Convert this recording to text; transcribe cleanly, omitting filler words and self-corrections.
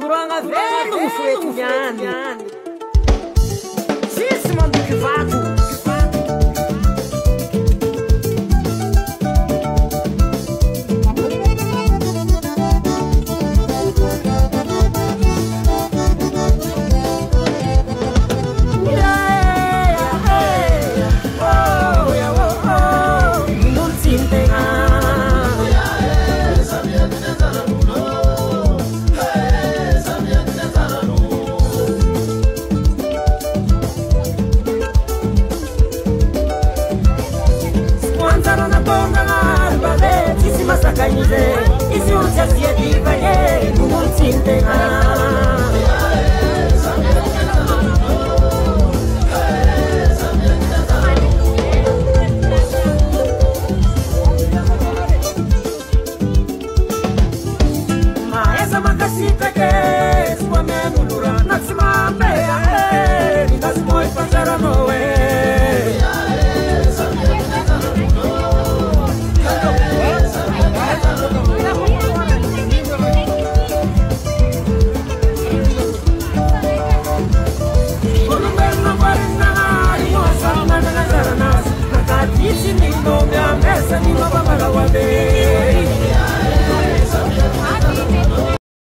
kuranga vendo mufreto nyani sisi mando kivatu Masakanize, isi uchasia divaye, kumuntintenga. Maesa makasita ke, swa menulura, natsima mea, nikasimo ipatara noe. Isi ni no me amesa ni no babala wabe.